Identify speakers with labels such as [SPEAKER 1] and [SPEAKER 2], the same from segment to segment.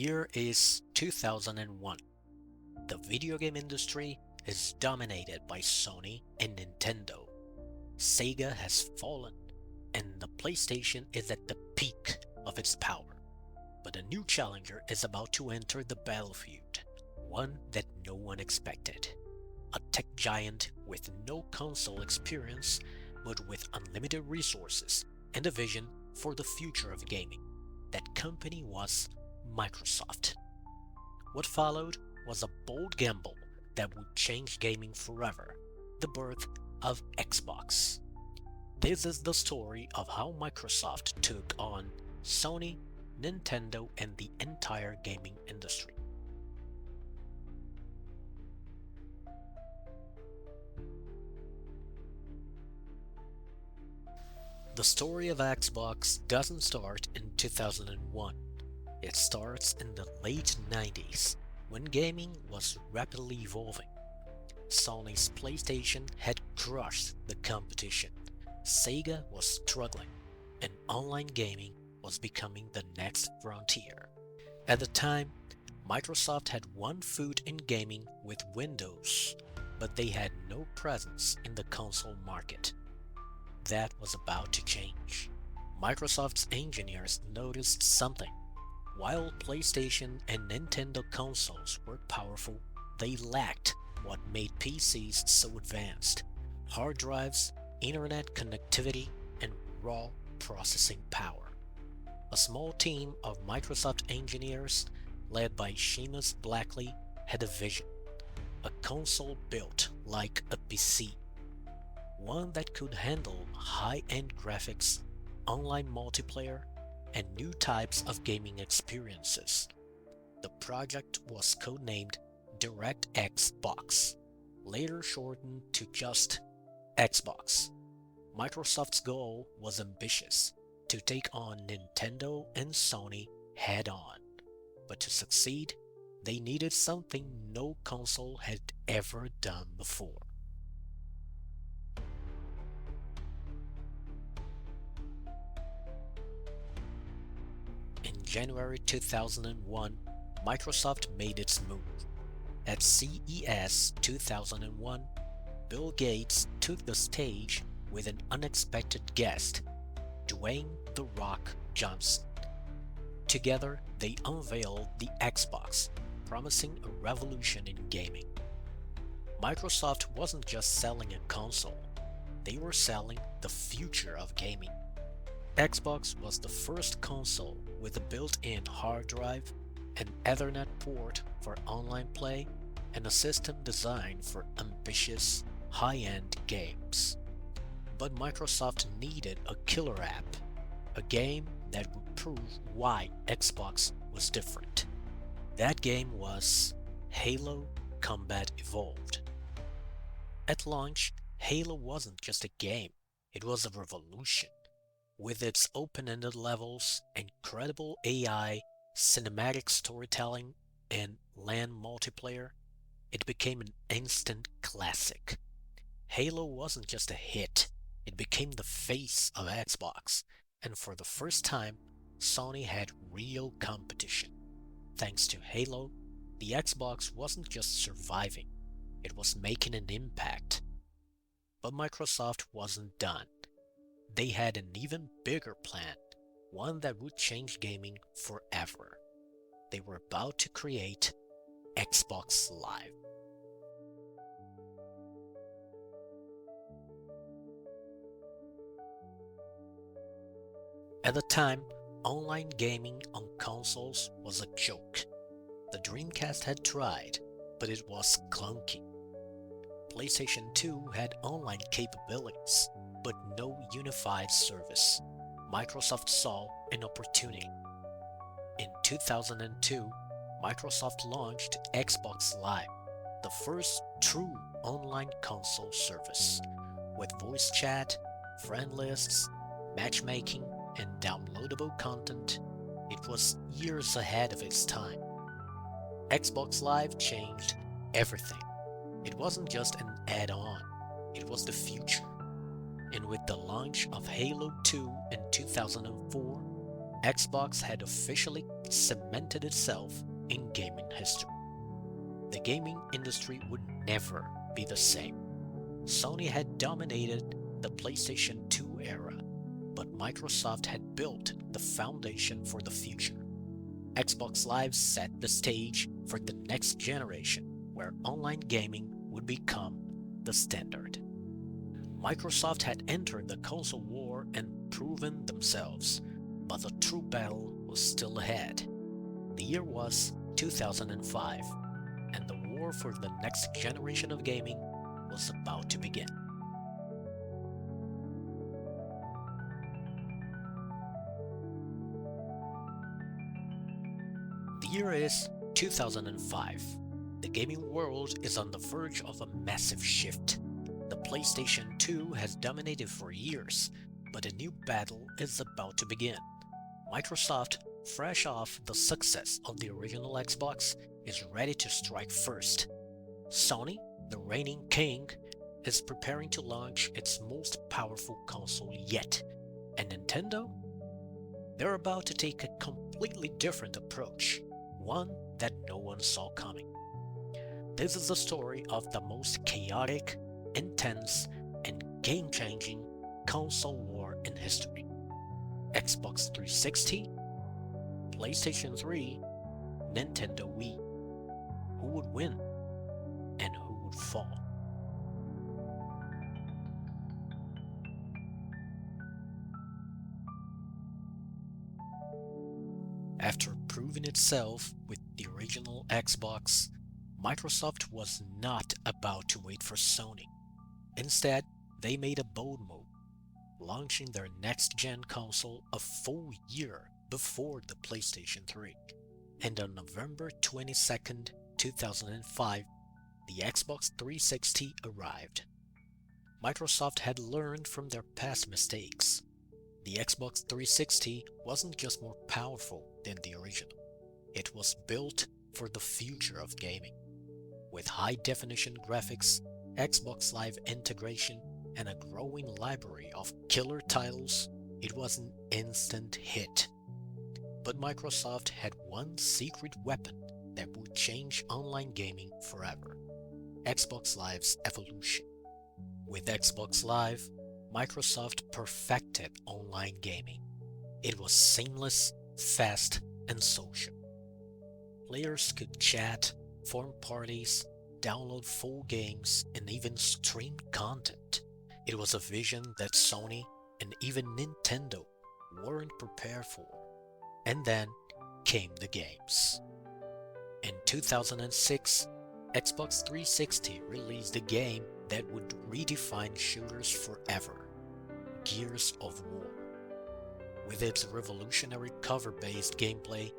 [SPEAKER 1] year is 2001. The video game industry is dominated by Sony and Nintendo. Sega has fallen, and the PlayStation is at the peak of its power. But a new challenger is about to enter the battlefield, one that no one expected. A tech giant with no console experience, but with unlimited resources and a vision for the future of gaming. That company was Microsoft. What followed was a bold gamble that would change gaming forever, the birth of Xbox. This is the story of how Microsoft took on Sony, Nintendo, and the entire gaming industry. The story of Xbox doesn't start in 2001. It starts in the late 90s, when gaming was rapidly evolving. Sony's PlayStation had crushed the competition. Sega was struggling, and online gaming was becoming the next frontier. At the time, Microsoft had one foot in gaming with Windows, but they had no presence in the console market. That was about to change. Microsoft's engineers noticed something. While PlayStation and Nintendo consoles were powerful, they lacked what made PCs so advanced: hard drives, internet connectivity, and raw processing power. A small team of Microsoft engineers, led by Seamus Blackley, had a vision: a console built like a PC. One that could handle high-end graphics, online multiplayer, and new types of gaming experiences. The project was codenamed DirectX Box, later shortened to just Xbox. Microsoft's goal was ambitious: to take on Nintendo and Sony head-on. But to succeed, they needed something no console had ever done before. In January 2001, Microsoft made its move. At CES 2001, Bill Gates took the stage with an unexpected guest, Dwayne "The Rock" Johnson. Together, they unveiled the Xbox, promising a revolution in gaming. Microsoft wasn't just selling a console, they were selling the future of gaming. Xbox was the first console with a built-in hard drive, an Ethernet port for online play, and a system designed for ambitious, high-end games. But Microsoft needed a killer app, a game that would prove why Xbox was different. That game was Halo Combat Evolved. At launch, Halo wasn't just a game, it was a revolution. With its open-ended levels, incredible AI, cinematic storytelling, and LAN multiplayer, it became an instant classic. Halo wasn't just a hit, it became the face of Xbox, and for the first time, Sony had real competition. Thanks to Halo, the Xbox wasn't just surviving, it was making an impact. But Microsoft wasn't done. They had an even bigger plan, one that would change gaming forever. They were about to create Xbox Live. At the time, online gaming on consoles was a joke. The Dreamcast had tried, but it was clunky. PlayStation 2 had online capabilities, but no unified service. Microsoft saw an opportunity. In 2002, Microsoft launched Xbox Live, the first true online console service. With voice chat, friend lists, matchmaking, and downloadable content, it was years ahead of its time. Xbox Live changed everything. It wasn't just an add-on, it was the future. And with the launch of Halo 2 in 2004, Xbox had officially cemented itself in gaming history. The gaming industry would never be the same. Sony had dominated the PlayStation 2 era, but Microsoft had built the foundation for the future. Xbox Live set the stage for the next generation, where online gaming would become the standard. Microsoft had entered the console war and proven themselves, but the true battle was still ahead. The year was 2005, and the war for the next generation of gaming was about to begin. The year is 2005. The gaming world is on the verge of a massive shift. The PlayStation 2 has dominated for years, but a new battle is about to begin. Microsoft, fresh off the success of the original Xbox, is ready to strike first. Sony, the reigning king, is preparing to launch its most powerful console yet. And Nintendo? They're about to take a completely different approach, one that no one saw coming. This is the story of the most chaotic, intense, and game-changing console war in history. Xbox 360, PlayStation 3, Nintendo Wii. Who would win and who would fall? After proving itself with the original Xbox, Microsoft was not about to wait for Sony. Instead, they made a bold move, launching their next-gen console a full year before the PlayStation 3. And on November 22nd, 2005, the Xbox 360 arrived. Microsoft had learned from their past mistakes. The Xbox 360 wasn't just more powerful than the original. It was built for the future of gaming. With high-definition graphics, Xbox Live integration, and a growing library of killer titles, it was an instant hit. But Microsoft had one secret weapon that would change online gaming forever: Xbox Live's evolution. With Xbox Live, Microsoft perfected online gaming. It was seamless, fast, and social. Players could chat, form parties, download full games, and even stream content. It was a vision that Sony and even Nintendo weren't prepared for. And then came the games. In 2006, Xbox 360 released a game that would redefine shooters forever: Gears of War. With its revolutionary cover-based gameplay,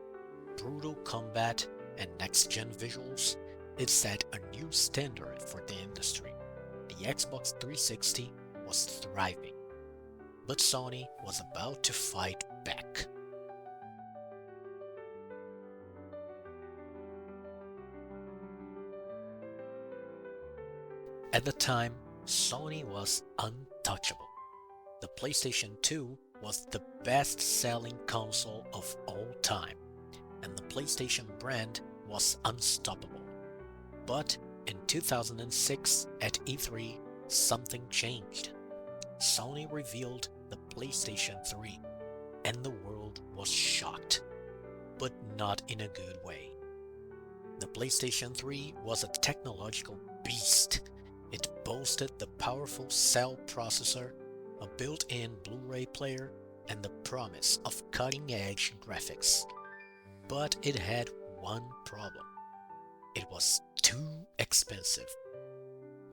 [SPEAKER 1] brutal combat, and next-gen visuals, it set a new standard for the industry. The Xbox 360 was thriving, but Sony was about to fight back. At the time, Sony was untouchable. The PlayStation 2 was the best-selling console of all time, and the PlayStation brand was unstoppable. But in 2006 at E3, something changed. Sony revealed the PlayStation 3, and the world was shocked, but not in a good way. The PlayStation 3 was a technological beast. It boasted the powerful Cell processor, a built-in Blu-ray player, and the promise of cutting-edge graphics. But it had one problem. It was too expensive.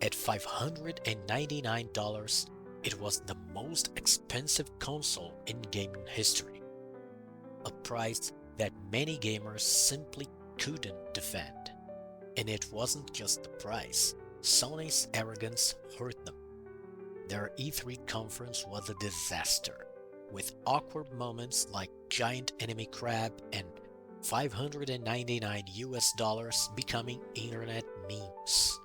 [SPEAKER 1] At $599, it was the most expensive console in gaming history, a price that many gamers simply couldn't defend. And it wasn't just the price. Sony's arrogance hurt them. Their E3 conference was a disaster, with awkward moments like giant enemy crab and $599 becoming internet memes.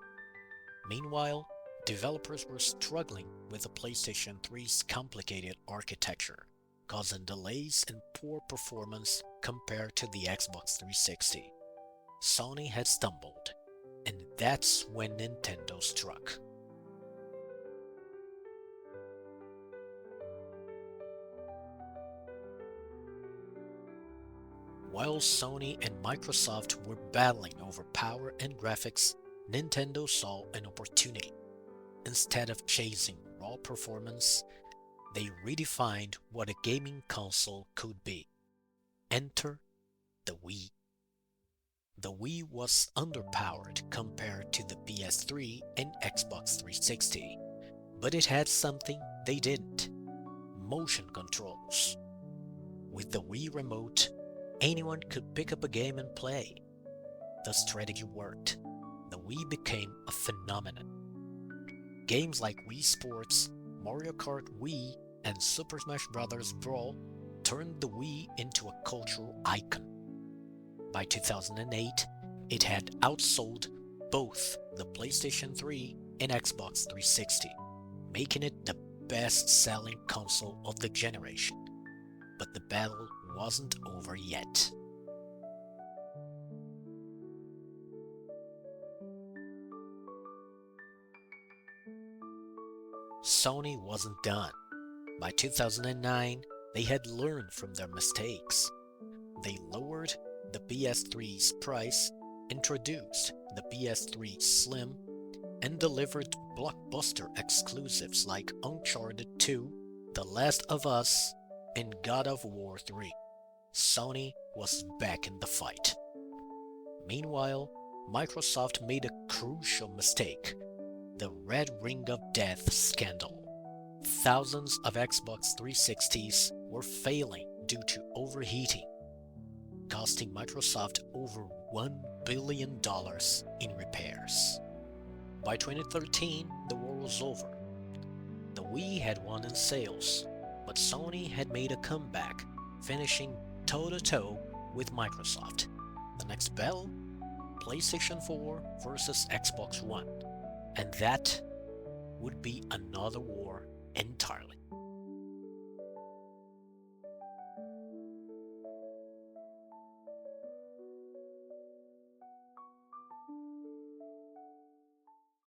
[SPEAKER 1] Meanwhile, developers were struggling with the PlayStation 3's complicated architecture, causing delays and poor performance compared to the Xbox 360. Sony had stumbled, and that's when Nintendo struck. While Sony and Microsoft were battling over power and graphics, Nintendo saw an opportunity. Instead of chasing raw performance, they redefined what a gaming console could be. Enter the Wii. The Wii was underpowered compared to the PS3 and Xbox 360, but it had something they didn't: motion controls. With the Wii remote, anyone could pick up a game and play. The strategy worked. The Wii became a phenomenon. Games like Wii Sports, Mario Kart Wii, and Super Smash Bros. Brawl turned the Wii into a cultural icon. By 2008, it had outsold both the PlayStation 3 and Xbox 360, making it the best-selling console of the generation. But the battle wasn't over yet. Sony wasn't done. By 2009, they had learned from their mistakes. They lowered the PS3's price, introduced the PS3 Slim, and delivered blockbuster exclusives like Uncharted 2, The Last of Us, and God of War 3. Sony was back in the fight. Meanwhile, Microsoft made a crucial mistake: the Red Ring of Death scandal. Thousands of Xbox 360s were failing due to overheating, costing Microsoft over $1 billion in repairs. By 2013, the war was over. The Wii had won in sales, but Sony had made a comeback, finishing toe-to-toe with Microsoft. The next battle? PlayStation 4 versus Xbox One. And that would be another war entirely.